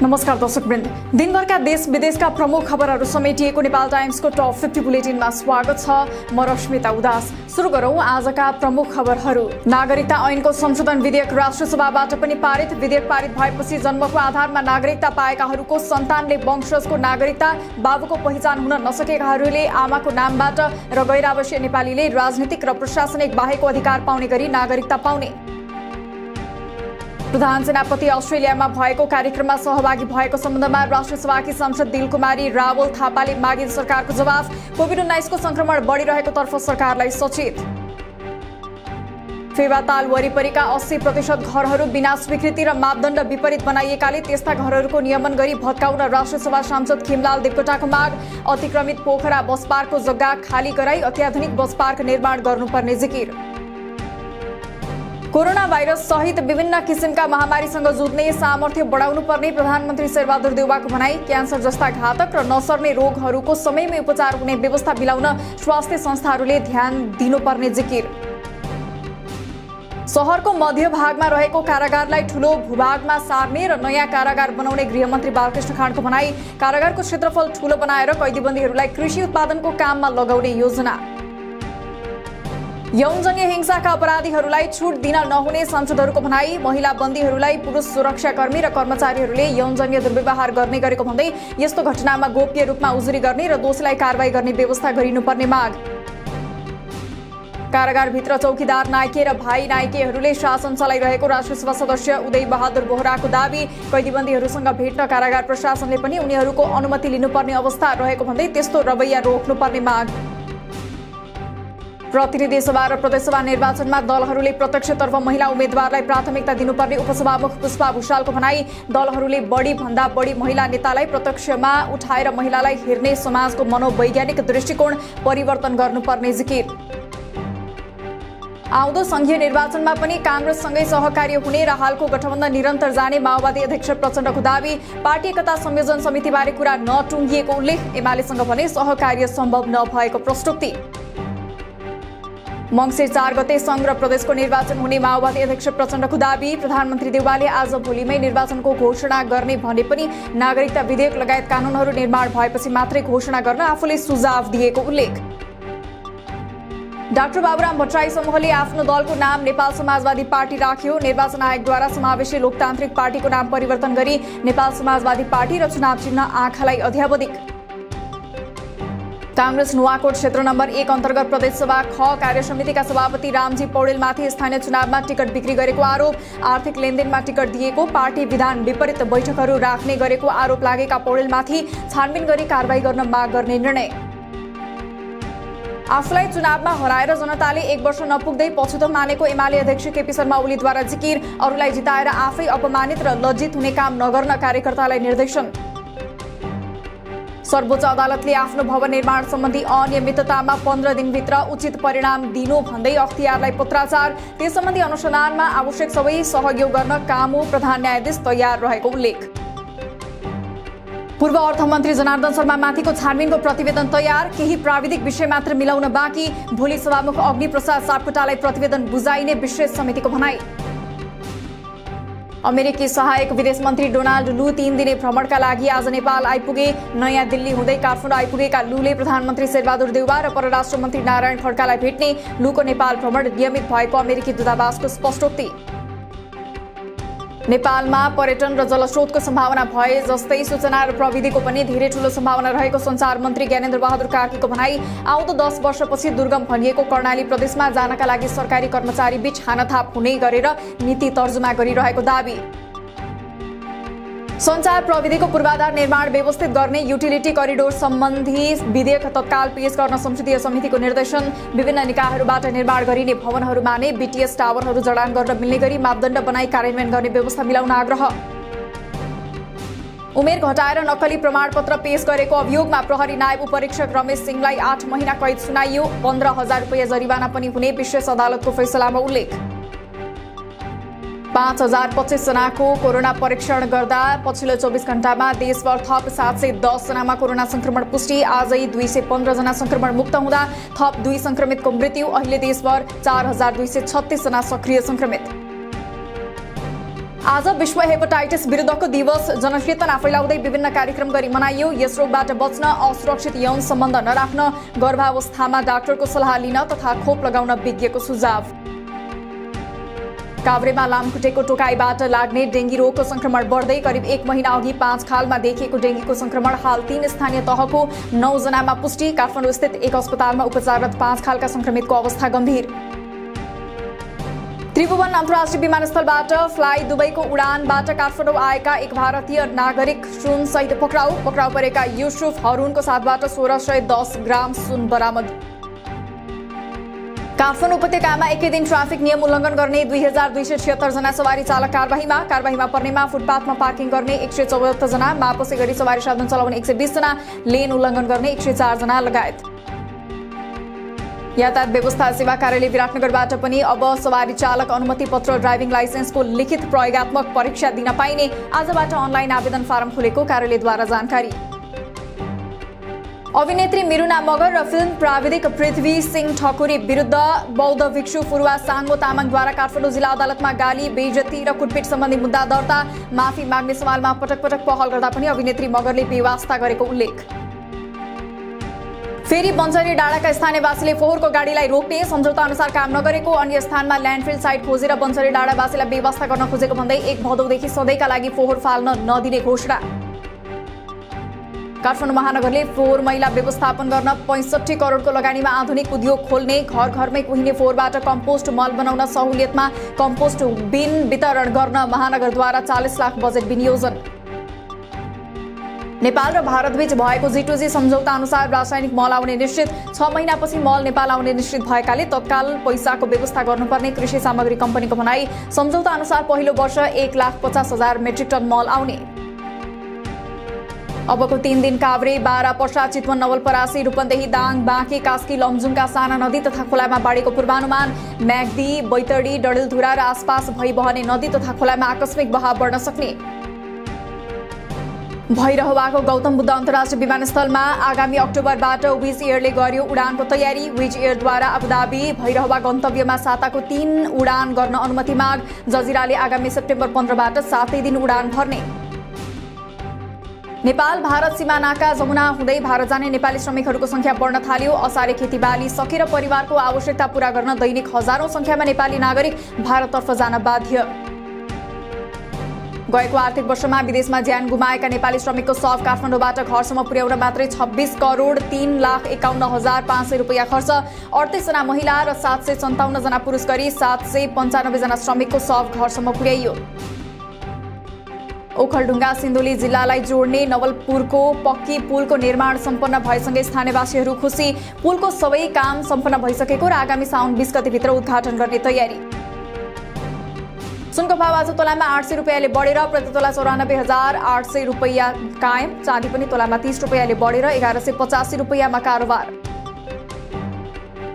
नमस्कार दर्शकवृन्द, दिनभरका देश विदेशका प्रमुख खबरहरू समेटिएको नेपाल टाइम्सको टप 50 बुलेटिनमा स्वागत छ। म रश्मिता उदास। सुरु गरौं आजका प्रमुख खबरहरू। नागरिकता ऐनको संशोधन विधेयक राष्ट्रसभाबाट पनि पारित। विधेयक पारित भएपछि जन्मको आधारमा नागरिकता पाएकाहरूको सन्तानले वंशजको नागरिकता, बाबुको पहिचान हुन नसकेकाहरूले आमाको नामबाट र गैर-आवासीय नेपालीले राजनीतिक र प्रशासनिक बाहेकको अधिकार पाउने गरी नागरिकता पाउने। प्रधान सेनापति अस्ट्रेलियामा भएको कार्यक्रममा सहभागी भएको सम्बन्धमा राष्ट्रसभाकी सांसद दिलकुमारी रावल थापाले मागे सरकारको जवाफ। कोभिड-19 को संक्रमण बढिरहेको तर्फ सरकारलाई सचेत। फेवाताल वरिपरिका 80% घरहरू बिना स्वीकृति र मापदण्ड विपरीत बनाइएकाले त्यस्ता घरहरूको नियमन गरी भत्काउन राष्ट्रसभा सांसद खिमलाल देवकोटाको माग। अतिक्रमित पोखरा बस पार्कको जग्गा खाली गराई अत्याधुनिक बस पार्क निर्माण गर्नुपर्ने जिकिर। कोरोना भाइरस सहित विभिन्न किसिमका महामारीसँग जुझ्ने सामर्थ्य बढाउनु पर्ने प्रधानमन्त्री शेरबहादुर देउवाको भनाई। क्यान्सर जस्ता घातक र नसर्ने रोगहरूको समयमै उपचार हुने व्यवस्था मिलाउन स्वास्थ्य संस्थाहरूले ध्यान दिनुपर्ने जिकिर। शहरको मध्य भागमा रहेको कारागारलाई ठूलो भूभागमा सार्ने र नयाँ कारागार बनाउने गृहमन्त्री बालकृष्ण खाँडको भनाई। कारागारको क्षेत्रफल ठूलो बनाएर कैदीबन्दीहरूलाई कृषि उत्पादनको काममा लगाउने योजना। यौनजन्य हिंसाका अपराधीहरूलाई छुट दिन नहुने सांसदहरूको भनाई। महिला बन्दीहरूलाई पुरुष सुरक्षाकर्मी र कर्मचारीहरूले यौनजन्य दुर्व्यवहार गर्ने गरेको भन्दै यस्तो घटनामा गोप्य रूपमा उजुरी गर्ने र दोषीलाई कारबाही गर्ने व्यवस्था गरिनुपर्ने माग। कारागारभित्र चौकीदार नाइके र भाइ नाइकेहरूले शासन चलाइरहेको राष्ट्रसभा सदस्य उदय बहादुर बोहराको दावी। कैदीबन्दीहरूसँग भेट्न कारागार प्रशासनले पनि उनीहरूको अनुमति लिनुपर्ने अवस्था रहेको भन्दै त्यस्तो रवैया रोक्नुपर्ने माग। प्रतिनिधि सभा र प्रदेशसभा निर्वाचनमा दलहरूले प्रत्यक्षतर्फ महिला उम्मेद्वारलाई प्राथमिकता दिनुपर्ने उपसभामुख पुष्पा भुषालको भनाई। दलहरूले बढी भन्दा बढी महिला नेतालाई प्रत्यक्षमा उठाएर महिलालाई हेर्ने समाजको मनोवैज्ञानिक दृष्टिकोण परिवर्तन गर्नुपर्ने जिकिर। आउँदो संघीय निर्वाचनमा पनि कांग्रेससँगै सहकार्य हुने र हालको गठबन्धन निरन्तर जाने माओवादी अध्यक्ष प्रचण्डको दावी। पार्टी एकता संयोजन समितिबारे कुरा नटुङ्गिएको उल्लेख। एमालेसँग भने सहकार्य सम्भव नभएको प्रस्तुति। मंसिर 4 गते संघ र प्रदेशको निर्वाचन हुने माओवादी अध्यक्ष प्रचण्डको दावी। प्रधानमन्त्री देउवाले आज भोलिमै निर्वाचनको घोषणा गर्ने भने पनि नागरिकता विधेयक लगायत कानूनहरू निर्माण भएपछि मात्रै घोषणा गर्न आफूले सुझाव दिएको उल्लेख। डाक्टर बाबुराम भट्टराई समूहले आफ्नो दलको नाम नेपाल समाजवादी पार्टी राख्यो। निर्वाचन आयोगद्वारा समावेशी लोकतान्त्रिक पार्टीको नाम परिवर्तन गरी नेपाल समाजवादी पार्टी र चुनाव चिन्ह आँखालाई अध्यावधिक। कांग्रेस नुवाकोट क्षेत्र नम्बर 1 अन्तर्गत प्रदेशसभा ख कार्यसमितिका सभापति रामजी पौडेलमाथि स्थानीय चुनावमा टिकट बिक्री गरेको आरोप। आर्थिक लेनदेनमा टिकट दिएको, पार्टी विधान विपरीत बैठकहरू राख्ने गरेको आरोप लागेका पौडेलमाथि छानबिन गरी कारबाही गर्न माग गर्ने निर्णय। आफूलाई चुनावमा हराएर जनताले 1 वर्ष नपुग्दै पछुतो मानेको एमाले अध्यक्ष केपी शर्मा ओलीद्वारा जिकिर। अरूलाई जिताएर आफै अपमानित र लज्जित हुने काम नगर्न कार्यकर्तालाई निर्देशन। सर्वोच्च अदालतले आफ्नो भवन निर्माण सम्बन्धी अनियमिततामा 15 दिनभित्र उचित परिणाम दिनु भन्दै अख्तियारलाई पत्राचार। त्यस सम्बन्धी अनुसन्धानमा आवश्यक सबै सहयोग गर्न कामु प्रधान न्यायाधीश तयार रहेको उल्लेख। पूर्व अर्थमन्त्री जनार्दन शर्मा माथिको छानबिनको प्रतिवेदन तयार। केही प्राविधिक विषय मात्र मिलाउन बाँकी। भोलि सभामुख अग्निप्रसाद सापकोटालाई प्रतिवेदन बुझाइने विशेष समितिको भनाई। अमेरिकी सहायक विदेश मन्त्री डोनाल्ड लू 3 दिने भ्रमणका लागि आज नेपाल आइपुगे। नयाँ दिल्ली हुँदै काठमाडौँ आइपुगेका लूले प्रधानमन्त्री शेरबहादुर देउवा र परराष्ट्र मन्त्री नारायण खड्कालाई भेट्ने। लूको नेपाल भ्रमण नियमित भएको अमेरिकी दूतावासको स्पष्टोक्ति। नेपालमा पर्यटन र जलस्रोतको सम्भावना भए जस्तै सूचना र प्रविधिको पनि धेरै ठूलो सम्भावना रहेको सञ्चार मन्त्री ज्ञानेन्द्र बहादुर कार्कीको भनाई। आउँदो 10 वर्षपछि दुर्गम भनिएको कर्णाली प्रदेशमा जानका लागि सरकारी कर्मचारी बीच हानाथाप हुने गरेर नीति तर्जुमा गरिरहेको दावी। सञ्चार प्रविधिको पूर्वाधार निर्माण व्यवस्थित गर्ने युटिलिटी करिडोर सम्बन्धी विधेयक तत्काल पेश गर्न संसदीय समितिको निर्देशन। विभिन्न निकायहरूबाट निर्माण गरिने भवनहरूमा नै बीटीएस टावरहरू जडान गर्न मिल्ने गरी मापदण्ड बनाई कार्यान्वयन गर्ने व्यवस्था मिलाउन आग्रह। उमेर घटाएर नक्कली प्रमाणपत्र पेश गरेको अभियोगमा प्रहरी नायब उपरीक्षक रमेश सिंहलाई 8 महिना कैद सुनाइयो। 15,000 रुपैयाँ जरिवाना पनि हुने विशेष अदालतको फैसलामा उल्लेख। 5025 जनाको कोरोना परीक्षण गर्दा पछिल्लो 24 घण्टामा देशभर थप 710 जनामा कोरोना संक्रमण पुष्टि। आजै 215 जना संक्रमण मुक्त हुँदा थप 2 संक्रमितको मृत्यु। अहिले देशभर 4236 जना सक्रिय संक्रमित। आज विश्व हेपाटाइटिस विरुद्धको दिवस। जनचेतना फैलाउँदै विभिन्न कार्यक्रम गरी मनाइयो। यस रोगबाट बच्न असुरक्षित यौन सम्बन्ध नराख्न, गर्भावस्थामा डाक्टरको सल्लाह लिन तथा खोप लगाउन विज्ञको सुझाव। काभ्रेमा लामखुट्टेको टोकाइबाट लाग्ने डेङ्गी रोगको संक्रमण बढ्दै। करिब 1 महिना अघि 5 खालमा देखिएको डेङ्गीको संक्रमण हाल 3 स्थानीय तहको 9 जनामा पुष्टि। काठमाडौँ स्थित एक अस्पतालमा उपचाररत 5 खालका संक्रमितको अवस्था गम्भीर। त्रिभुवन अन्तर्राष्ट्रिय विमानस्थलबाट फ्लाइ दुबईको उडानबाट काठमाडौँ आएका एक भारतीय नागरिक सुनसहित पक्राउ परेका युसुफ हरुनको साथबाट 1610 ग्राम सुन बरामद। काठमाडौँ उपत्यकामा एकै दिन ट्राफिक नियम उल्लङ्घन गर्ने 2276 जना सवारी चालक कारबाहीमा पर्नेमा फुटपाथमा पार्किङ गर्ने 174 जना, मापसे गरी सवारी साधन चलाउने 120 जना, लेन उल्लङ्घन गर्ने 104 जना लगायत। यातायात व्यवस्था सेवा कार्यालय विराटनगरबाट पनि अब सवारी चालक अनुमति पत्र ड्राइभिङ लाइसेन्सको लिखित प्रयोगात्मक परीक्षा दिन पाइने। आजबाट अनलाइन आवेदन फारम खुलेको कार्यालयद्वारा जानकारी। अभिनेत्री मिरुना मगर र फिल्म प्राविधिक पृथ्वी सिंह ठकुरी विरुद्ध बौद्ध भिक्षु फुरुवा साङ्गो तामाङद्वारा काठमाडौँ जिल्ला अदालतमा गाली, बेइज्जती र कुटपिट सम्बन्धी मुद्दा दर्ता। माफी माग्ने सवालमा पटक पहल गर्दा पनि अभिनेत्री मगरले बेवास्ता गरेको उल्लेख। फेरि बन्सरी डाँडाका स्थानीयवासीले फोहोरको गाडीलाई रोक्ने, सम्झौता अनुसार काम नगरेको, अन्य स्थानमा ल्यान्डफिल साइट खोजेर बन्सरी डाँडावासीलाई बेवास्ता गर्न खोजेको भन्दै 1 भदौदेखि सधैँका लागि फोहोर फाल्न नदिने घोषणा। काठमाडौँ महानगरले फोहोर मैला व्यवस्थापन गर्न 65 करोडको लगानीमा आधुनिक उद्योग खोल्ने, घरमै कुहिने फोहोरबाट कम्पोस्ट मल बनाउन सहुलियतमा कम्पोस्ट बिन वितरण गर्न महानगरद्वारा 40 लाख बजेट विनियोजन। नेपाल र भारतबीच भएको G2G सम्झौता अनुसार रासायनिक मल आउने निश्चित। 6 महिनापछि मल नेपाल आउने निश्चित भएकाले तत्काल पैसाको व्यवस्था गर्नुपर्ने कृषि सामग्री कम्पनीको भनाई। सम्झौता अनुसार पहिलो वर्ष 1,50,000 मेट्रिक टन मल आउने। अबको 3 दिन काभ्रे, बारा, पर्सा, चितवन, नवलपरासी, रूपन्देही, दाङ, बाँके, कास्की, लमजुङका साना नदी तथा खोलामा बाढीको पूर्वानुमान। म्याग्दी, बैतडी, डडेलधुरा र आसपास भइबहने नदी तथा खोलामा आकस्मिक बहाव बढ्न सक्ने। भइरहेको गौतम बुद्ध अन्तर्राष्ट्रिय विमानस्थलमा आगामी अक्टोबरबाट विज एयरले गर्यो उडानको तयारी। विज एयरद्वारा अबुधाबी भइरहेका गन्तव्यमा साताको 3 उडान गर्न अनुमति माग। जजिराले आगामी सेप्टेम्बर 15बाट 7 दिन उडान भर्ने। नेपाल भारत सिमानाका जमुना हुँदै भारत जाने नेपाली श्रमिकहरूको संख्या बढ्न थाल्यो। असारे खेतीबाली सकेर परिवारको आवश्यकता पूरा गर्न दैनिक हजारौं संख्यामा नेपाली नागरिक भारततर्फ जान बाध्य। गएको आर्थिक वर्षमा विदेशमा ज्यान गुमाएका नेपाली श्रमिकको शव काठमाडौँबाट घरसम्म पुर्याउन मात्रै 26 करोड 3,51,500 रुपैयाँ खर्च। 38 जना महिला र 757 जना पुरुष गरी 795 जना श्रमिकको शव घरसम्म पुर्याइयो। ओखलढुङ्गा सिन्धुली जिल्लालाई जोड्ने नवलपुरको पक्की पुलको निर्माण सम्पन्न भएसँगै स्थानीयवासीहरू खुसी। पुलको सबै काम सम्पन्न भइसकेको र आगामी साउन 20 गतेभित्र उद्घाटन गर्ने तयारी। सुनको भाव आज तोलामा 800 रुपैयाँले बढेर प्रति तोला 94,800 रुपैयाँ कायम। चाँदी पनि तोलामा 30 रुपैयाँले बढेर 1185 रुपैयाँमा कारोबार।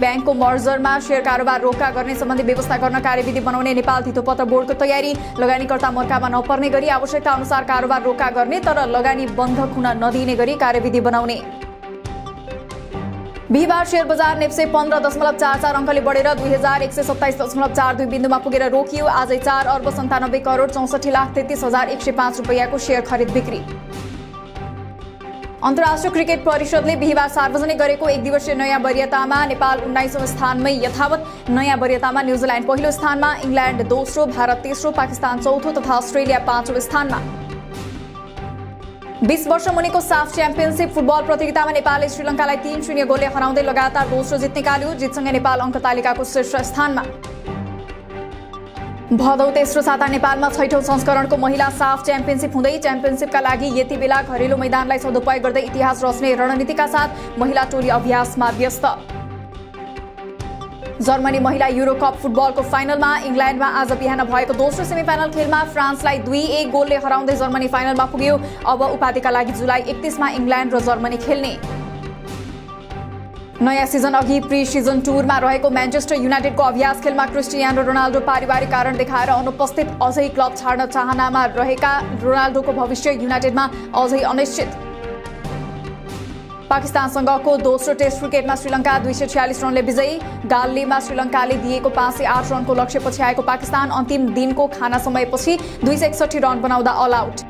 ब्याङ्कको मर्जरमा शेयर कारोबार रोका गर्ने सम्बन्धी व्यवस्था गर्न कार्यविधि बनाउने नेपाल धितोपत्र बोर्डको तयारी। लगानीकर्ता मर्कामा नपर्ने गरी आवश्यकता अनुसार कारोबार रोका गर्ने तर लगानी बन्धक हुन नदिने गरी कार्यविधि बनाउने। बिहिबार शेयर बजार नेप्से 15.44 अङ्कले बढेर 2127.42 बिन्दुमा पुगेर रोकियो। आजै 4 अर्ब 97 करोड 64,33,105 रुपैयाँको शेयर खरिद बिक्री। अन्तर्राष्ट्रिय क्रिकेट परिषदले बिहिबार सार्वजनिक गरेको 1 दिवसीय नयाँ वरियतामा नेपाल 19औं स्थानमै यथावत। नयाँ वरियतामा न्युजिल्यान्ड पहिलो स्थानमा, इङ्ल्यान्ड दोस्रो, भारत तेस्रो, पाकिस्तान चौथो तथा अस्ट्रेलिया 5औं स्थानमा। 20 वर्ष मुनिको साफ च्याम्पियनशिप फुटबल प्रतियोगितामा नेपालले श्रीलङ्कालाई 3-0 गोलले हराउँदै लगातार दोस्रो जित निकाल्यो। जितसँगै नेपाल अङ्क तालिकाको शीर्ष स्थानमा। भदौ तेस्रो साता नेपालमा 6औं संस्करणको महिला साफ च्याम्पियनशिप हुँदै। च्याम्पियनशिपका लागि यति बेला घरेलु मैदानलाई सदुपयोग गर्दै इतिहास रच्ने रणनीतिका साथ महिला टोली अभ्यासमा व्यस्त। जर्मनी महिला युरो कप फुटबलको फाइनलमा इङ्ल्यान्डमा आज बिहान भएको दोस्रो सेमिफाइनल खेलमा फ्रान्सलाई 2-1 गोलले हराउँदै जर्मनी फाइनलमा पुग्यो। अब उपाधिका लागि जुलाई 31 मा इङ्ल्यान्ड र जर्मनी खेल्ने। नयाँ सिजन अघि प्री सिजन टुरमा रहेको म्यान्चेस्टर युनाइटेडको अभ्यास खेलमा क्रिस्टियानो रोनाल्डो पारिवारिक कारण देखाएर अनुपस्थित। अझै क्लब छाड्न चाहनामा रहेका रोनाल्डोको भविष्य युनाइटेडमा अझै अनिश्चित। पाकिस्तानसँगको दोस्रो टेस्ट क्रिकेटमा श्रीलङ्का 246 रनले विजयी। गाल्लीमा श्रीलङ्काले दिएको 508 रनको लक्ष्यपछि आएको पाकिस्तान अन्तिम दिनको खाना समयपछि 261 रन बनाउँदा अल आउट।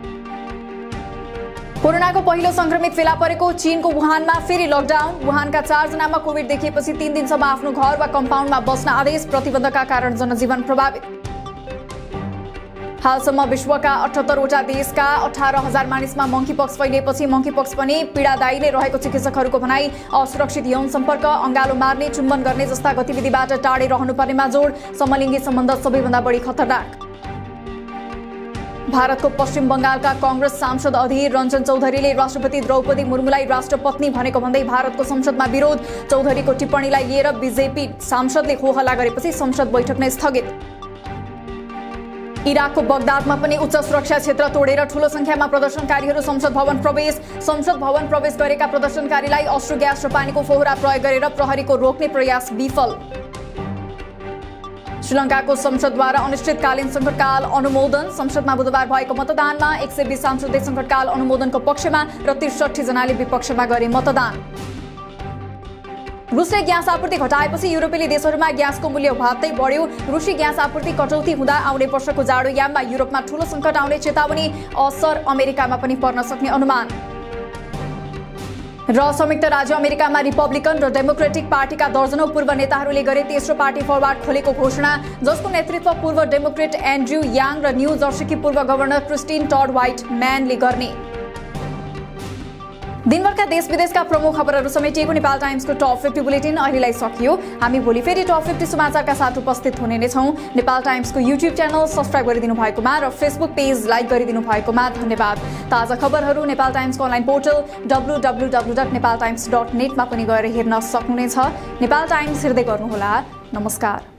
कोरोनाको पहिलो संक्रमित फेला परेको चीनको वुहानमा फेरि लकडाउन। वुहानका 4 जनामा कोभिड देखिएपछि 3 दिनसम्म आफ्नो घर वा कम्पाउन्डमा बस्न आदेश। प्रतिबन्धका कारण जनजीवन प्रभावित। हालसम्म विश्वका 78 वटा देशका 18,000 मानिसमा मंकीपक्स फैलिएपछि मंकीपक्स पनि पीडादायी नै रहेको चिकित्सकहरूको भनाई। असुरक्षित यौन सम्पर्क, अंगालो मार्ने, चुम्बन गर्ने जस्ता गतिविधिबाट टाढै रहनुपर्नेमा जोड। समलिङ्गी सम्बन्ध सबैभन्दा बढी खतरनाक। भारतको पश्चिम बंगालका कांग्रेस सांसद अधीर रञ्जन चौधरीले राष्ट्रपति द्रौपदी मुर्मुलाई राष्ट्रपत्नी भनेको भन्दै भारतको संसदमा विरोध। चौधरीको टिप्पणीलाई लिएर बीजेपी सांसदले होहल्ला गरेपछि संसद बैठक नै स्थगित। इराकको बगदादमा पनि उच्च सुरक्षा क्षेत्र तोडेर ठूलो संख्यामा प्रदर्शनकारीहरू संसद भवन प्रवेश। संसद भवन प्रवेश गरेका प्रदर्शनकारीलाई अश्रु ग्यास र पानीको फोहरा प्रयोग गरेर प्रहरीको रोक्ने प्रयास विफल। श्रीलङ्काको संसदद्वारा अनिश्चितकालीन संकटकाल अनुमोदन। संसदमा बुधबार भएको मतदानमा 120 सांसदले संकटकाल अनुमोदनको पक्षमा र 63 जनाले विपक्षमा गरे मतदान। रुसले ग्यास आपूर्ति घटाएपछि युरोपेली देशहरूमा ग्यासको मूल्य भत्तै बढ्यो। रुसी ग्यास आपूर्ति कटौती हुँदा आउने वर्षको जाडो याममा युरोपमा ठूलो संकट आउने चेतावनी। असर अमेरिकामा पनि पर्न सक्ने अनुमान। र संयुक्त राज्य अमेरिकामा रिपब्लिकन र डेमोक्रेटिक पार्टीका दर्जनौं पूर्व नेताहरूले गरे तेस्रो पार्टी फरवार्ड खोलेको घोषणा, जसको नेतृत्व पूर्व डेमोक्रेट एन्ड्रयू याङ र न्यू जर्सीकी पूर्व गभर्नर क्रिस्टिन टड व्हाइटम्यानले गर्ने। दिनभरका देश विदेशका प्रमुख खबरहरू समेटिएको नेपाल टाइम्सको टप 50 बुलेटिन अहिलेलाई सकियो। हामी भोलि फेरि टप 50 समाचारका साथ उपस्थित हुने नै छौं। नेपाल टाइम्सको युट्युब च्यानल सब्स्क्राइब गरिदिनु भएकोमा र फेसबुक पेज लाइक गरिदिनु भएकोमा धन्यवाद। ताजा खबरहरू नेपाल टाइम्सको अनलाइन पोर्टल www.nepaltimes.net मा पनि गएर हेर्न सक्नुहुनेछ। नेपाल टाइम्स हेर्दै गर्नुहोला। नमस्कार।